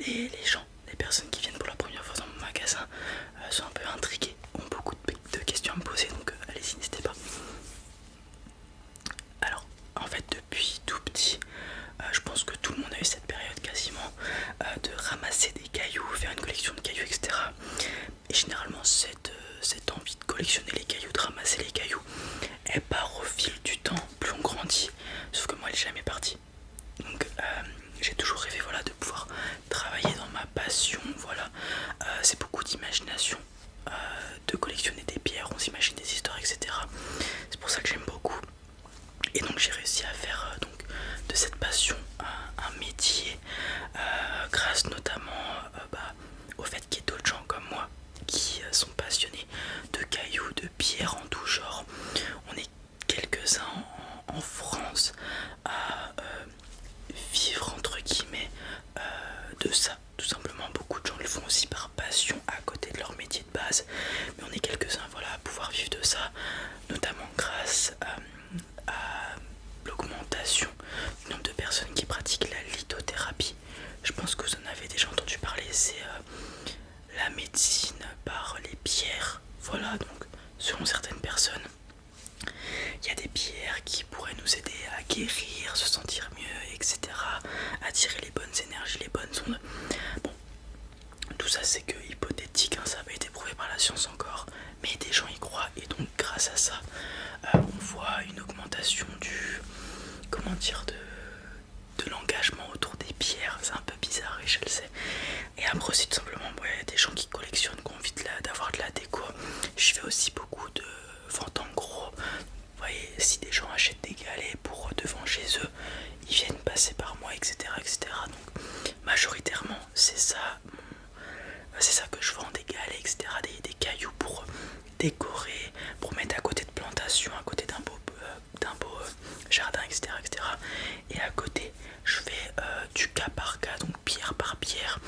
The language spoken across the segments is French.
les gens, les personnes qui viennent pour la première fois dans mon magasin sont un peu intriguées, ont beaucoup de questions à me poser, donc allez-y, n'hésitez pas. Alors, en fait, depuis tout petit, je pense que tout le monde a eu cette période quasiment de ramasser des cailloux, faire une collection de cailloux, etc. Et généralement, cette envie de collectionner les cailloux, de ramasser les cailloux, elle part au fil du temps, plus on grandit. Sauf que moi, elle n'est jamais partie. Donc, j'ai toujours rêvé, voilà, de pouvoir travailler dans ma passion. Voilà, c'est beaucoup d'imagination, de collectionner des pierres, on s'imagine des histoires, etc. C'est pour ça que j'aime beaucoup. Et donc j'ai réussi à faire donc, de cette passion un métier, grâce notamment au fait qu'il y ait d'autres gens comme moi qui sont passionnés de cailloux, de pierres en tout genre. On est quelques-uns en France à vivre entre guillemets de ça. Tout simplement, beaucoup de gens le font aussi par passion à côté de leur métier de base, mais on est quelques-uns, voilà, à pouvoir vivre de ça, notamment grâce à l'augmentation du nombre de personnes qui pratiquent la lithothérapie. Je pense que vous en avez déjà entendu parler, c'est la médecine par les pierres. Voilà, donc selon certaines personnes, il y a des pierres qui pourraient nous aider à guérir, se sentir mieux, etc. Attirer les bonnes énergies, les bonnes ondes. Bon, tout ça c'est que hypothétique, hein, ça n'a pas été prouvé par la science encore, mais des gens y croient et donc grâce à ça, on voit une augmentation du, comment dire, de l'engagement autour des pierres. C'est un peu bizarre, et je le sais. Et après aussi tout simplement, des gens qui collectionnent, qui ont envie d'avoir de la déco. Je fais aussi beaucoup de ventes en gros. Vous voyez, si des gens achètent des galets pour devant chez eux, ils viennent passer par moi, etc., etc. Donc majoritairement c'est ça, c'est ça que je vends, des galets, etc., des cailloux pour décorer, pour mettre à côté de plantations, à côté d'un beau jardin, etc., etc. Et à côté je fais du cas par cas, donc pierre par pierre,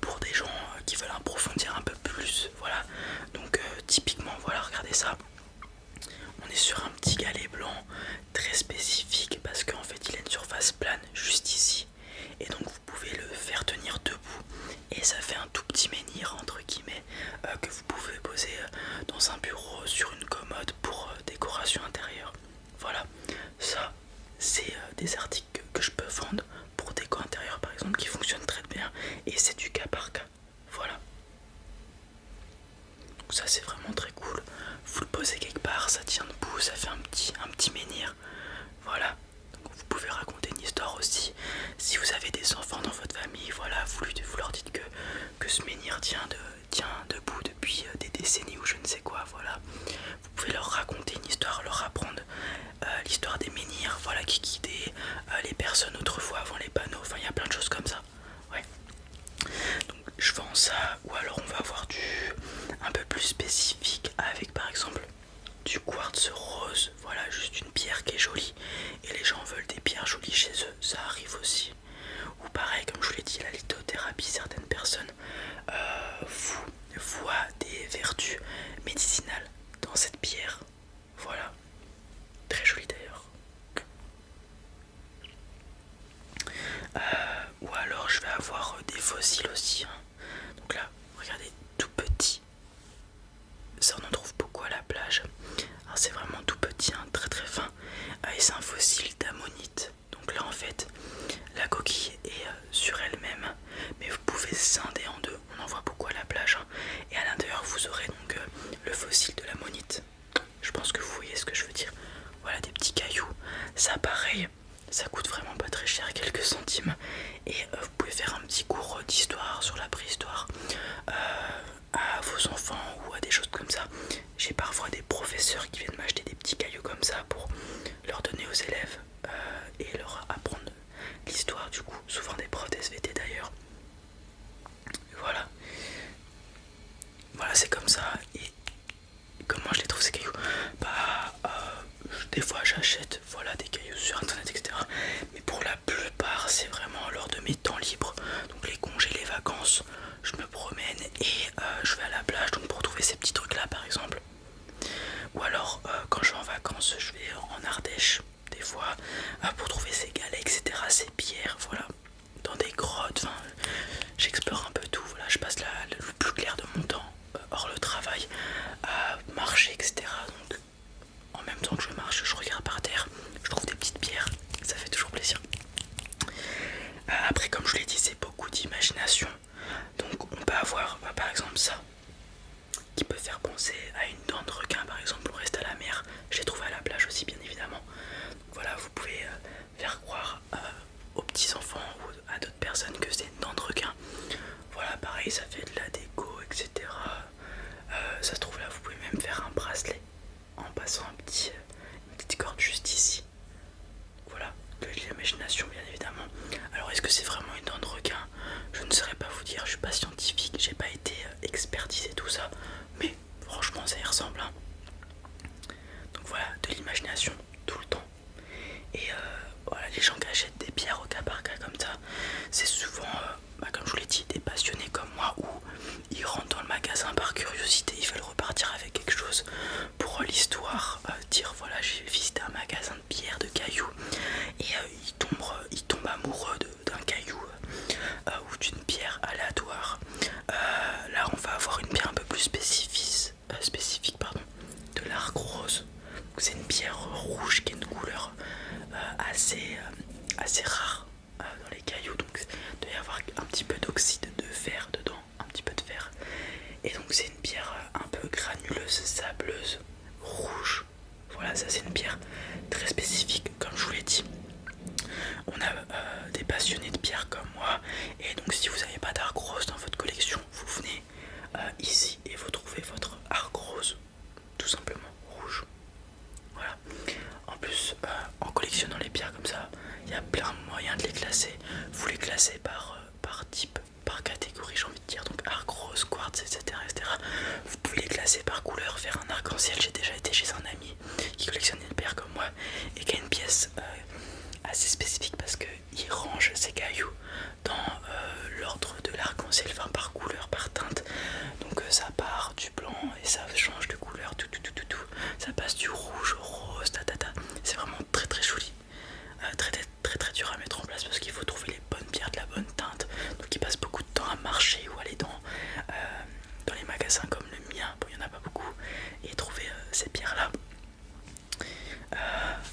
pour des gens qui veulent approfondir un peu plus. Voilà, donc typiquement, voilà, regardez ça. On est sur un petit galet blanc très spécifique parce qu'en fait il a une surface plane juste ici, et donc vous pouvez le faire tenir debout et ça fait un tout petit menhir entre guillemets que vous pouvez poser dans un bureau, sur une commode pour décoration intérieure. Voilà, ça c'est des articles que je peux vendre pour déco intérieure par exemple, qui fonctionnent très bien, et c'est du cas par cas. Voilà, donc ça c'est vraiment très cool. Vous le posez quelque part, ça tient debout, ça fait un petit menhir. Voilà, donc vous pouvez raconter une histoire aussi. Si vous avez des enfants dans votre famille, voilà, vous leur dites que ce menhir tient debout depuis des décennies ou je ne sais quoi. Voilà, vous pouvez leur raconter une histoire, leur apprendre l'histoire des menhirs, voilà, qui guidaient les personnes autrefois avant les panneaux. Enfin, il y a plein de choses comme ça. Ouais. Donc je vends ça, ou alors on va avoir du un peu plus spécifique avec par exemple du quartz rose. Voilà, juste une pierre qui est jolie et les gens veulent des pierres jolies chez eux, ça arrive aussi. Ou pareil, comme je vous l'ai dit, la lithothérapie, certaines personnes voient des vertus médicinales dans cette pierre. Voilà, très jolie d'ailleurs. Ou alors je vais avoir des fossiles aussi, hein. Donc là, regardez, tout petit. Ça on en trouve beaucoup à la plage. Alors c'est vraiment tout petit, hein, très très fin. Et c'est un fossile d'ammonite. Donc là en fait, la coquille est sur elle-même, mais vous pouvez scinder en deux. On en voit beaucoup à la plage, hein. Et à l'intérieur vous aurez donc le fossile de l'ammonite. Je pense que vous voyez ce que je veux dire. Voilà, des petits cailloux. Ça pareil, ça coûte vraiment pas très cher, quelques centimes. Et vous pouvez faire un petit cours d'histoire sur la préhistoire à vos enfants ou à des choses comme ça. J'ai parfois des professeurs qui viennent m'acheter des petits cailloux comme ça pour leur donner aux élèves et leur apprendre l'histoire, du coup, souvent des profs d'SVT d'ailleurs. Voilà. Voilà, c'est comme ça. Et comment je les trouve ces cailloux? Des fois j'achète, voilà, des cailloux sur internet, etc. Mais pour la plupart c'est vraiment lors de mes temps libres, donc les congés, les vacances, je me promène et je vais à la plage, donc pour trouver ces petits trucs là par exemple. Ou alors quand je vais en vacances, je vais en Ardèche des fois pour trouver ces galets, etc., ces pierres, voilà, dans des grottes. Enfin, chose pour l'histoire, dire voilà j'ai visité un magasin de pierres, de cailloux, et il tombe amoureux d'un caillou ou d'une pierre aléatoire. Là on va avoir une pierre un peu plus spécifique pardon, de l'arc rose. C'est une pierre rouge qui a une couleur assez rare dans les cailloux, donc il doit y avoir un petit peu d'oxyde de fer dedans, un petit peu de fer. Et donc c'est une pierre un peu granuleuse, sableuse, rouge. Voilà, ça c'est une pierre très spécifique, comme je vous l'ai dit. On a des passionnés de pierre comme moi, et donc si vous n'avez pas d'arc rose dans votre collection, vous venez ici et vous trouvez votre arc rose, tout simplement rouge. Voilà. En plus, en collectionnant les pierres comme ça, il y a plein de moyens de les classer. Vous les classez par type, par catégorie, j'ai envie de dire, donc arc rose, quartz, etc. Vous pouvez les classer par couleur, faire un arc-en-ciel. J'ai déjà été chez un ami qui collectionne une pierre comme moi et qui a une pièce assez spécifique parce qu'il range ses cailloux dans l'ordre de l'arc-en-ciel, enfin par couleur, par teinte. Donc ça part du blanc et ça change de couleur, tout. Ça passe du rouge au rose, c'est vraiment très très joli. Très dur à mettre en place parce qu'il faut trouver les bonnes pierres de la bonne teinte. Donc il passe beaucoup de temps à marcher ou aller dans les magasins comme le mien, bon il n'y en a pas beaucoup, et trouver ces pierres là.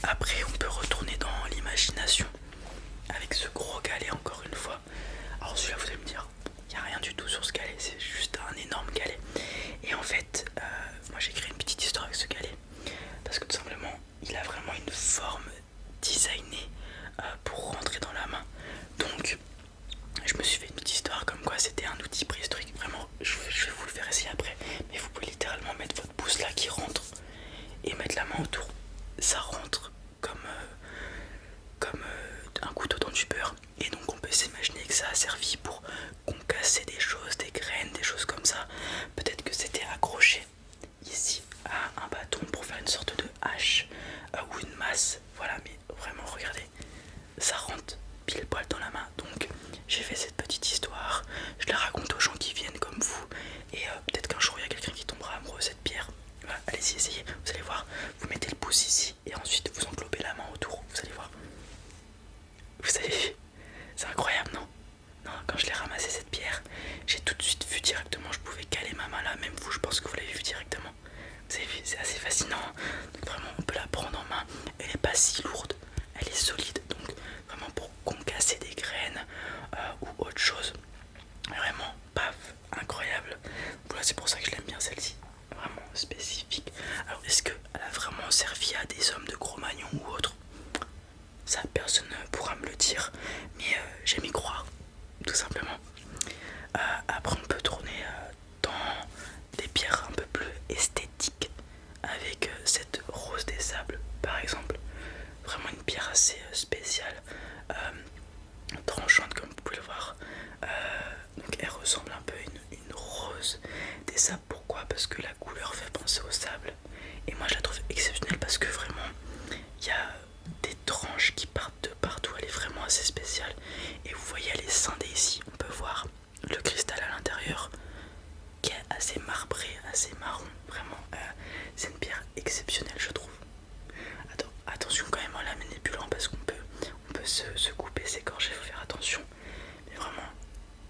Après on peut retourner dans l'imagination avec ce gros galet encore une fois. Alors celui-là vous allez me dire, il n'y a rien du tout sur ce galet, c'est juste un énorme galet. Et en fait, moi j'ai créé une petite histoire avec ce galet parce que tout simplement il a vraiment une forme designée pour rentrer dans la main. Donc je me suis fait une petite histoire comme quoi c'était un outil préhistorique. Vraiment, je vais vous le faire essayer après, mais vous pouvez littéralement mettre votre pouce là qui rentre et mettre la main autour. Ça rentre comme un couteau dans du beurre. Et donc on peut s'imaginer que ça a servi pour concasser des choses, des graines, des choses comme ça. Peut-être que c'était accroché ici à un bâton pour faire une sorte de hache ou une masse. Voilà, mais vraiment regardez, ça rentre pile poil dans la main. Donc j'ai fait cette petite histoire, je la raconte aux gens qui viennent comme vous, et peut-être qu'un jour il y a quelqu'un qui tombera amoureux de cette pierre. Voilà, allez-y, essayez, vous allez voir, vous mettez le pouce ici et ensuite vous englobez la main autour, vous allez voir. Vous avez vu, c'est incroyable, non? Non, quand je l'ai ramassé cette pierre, j'ai tout de suite vu directement, je pouvais caler ma main là, même vous, je pense que vous l'avez vu directement. Vous avez vu, c'est assez fascinant. Donc vraiment on peut la prendre en main, elle est pas si lourde, elle est solide, donc vraiment pour concasser des graines ou autre chose. Vraiment, paf, incroyable. Voilà, c'est pour ça que je l'aime bien celle-ci, vraiment spécifique. Alors est-ce qu'elle a vraiment servi à des hommes de Cro-Magnon ou autre? Ça personne ne pourra me le dire, mais j'aime y croire, tout simplement. Après on peut tourner dans des pierres un peu plus esthétiques avec cette rose des sables par exemple. Vraiment une pierre assez spéciale, tranchante comme vous pouvez le voir. Donc elle ressemble un peu à une rose des sables. Pourquoi? Parce que la couleur fait penser au sable. Et moi je la trouve exceptionnelle parce que vraiment il y a des tranches qui partent de partout. Elle est vraiment assez spéciale. Et vous voyez elle est scindée ici. On peut voir le cristal à l'intérieur qui est assez marbré, assez marron. Vraiment c'est une pierre exceptionnelle je trouve. Attention quand même en la manipulant parce qu'on peut se couper ses gorges, il faut faire attention. Mais vraiment,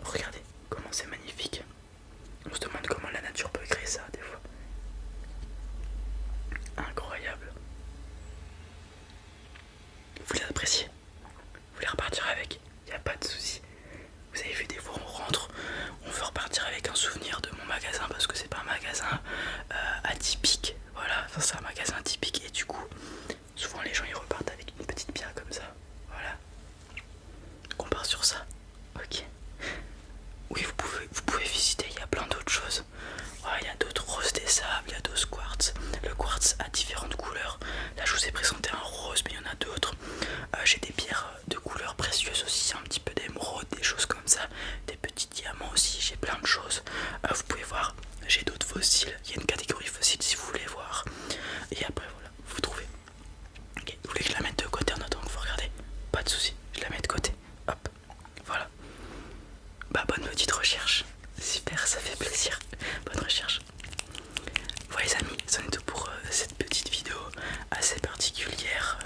regardez comment c'est magnifique. On se demande comment la nature peut créer ça des fois. Incroyable. Vous les appréciez? Vous voulez repartir avec? Il n'y a pas de souci. Vous avez vu, des fois on rentre, on veut repartir avec un souvenir de mon magasin parce que c'est pas un magasin atypique. Voilà, enfin, c'est un magasin atypique et du coup, souvent les gens ils repartent avec une petite pierre comme ça. Voilà. On part sur ça. Ok. Oui, vous pouvez visiter, il y a plein d'autres choses. Il y a d'autres roses des sables, il y a d'autres quartz. Le quartz a différentes couleurs. Là je vous ai présenté un rose, mais il y en a d'autres. J'ai des pierres de couleurs précieuses aussi, un petit peu d'émeraude, des choses comme ça. Des petits diamants aussi, j'ai plein de choses. Vous pouvez voir, j'ai d'autres fossiles. Il y a une catégorie fossiles si vous voulez voir. Et après voilà, vous trouvez. Ok, vous voulez que je la mette de côté en attendant que vous regardez? Pas de souci, je la mets de côté. Hop, voilà. Bah bonne petite recherche. Super, ça fait plaisir. Bonne recherche. Voilà les amis, c'en est tout pour cette petite vidéo assez particulière.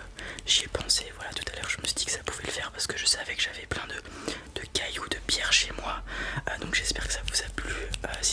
J'y ai pensé, voilà, tout à l'heure je me suis dit que ça pouvait le faire parce que je savais que j'avais plein de cailloux, de pierres chez moi. Donc j'espère que ça vous a plu. Si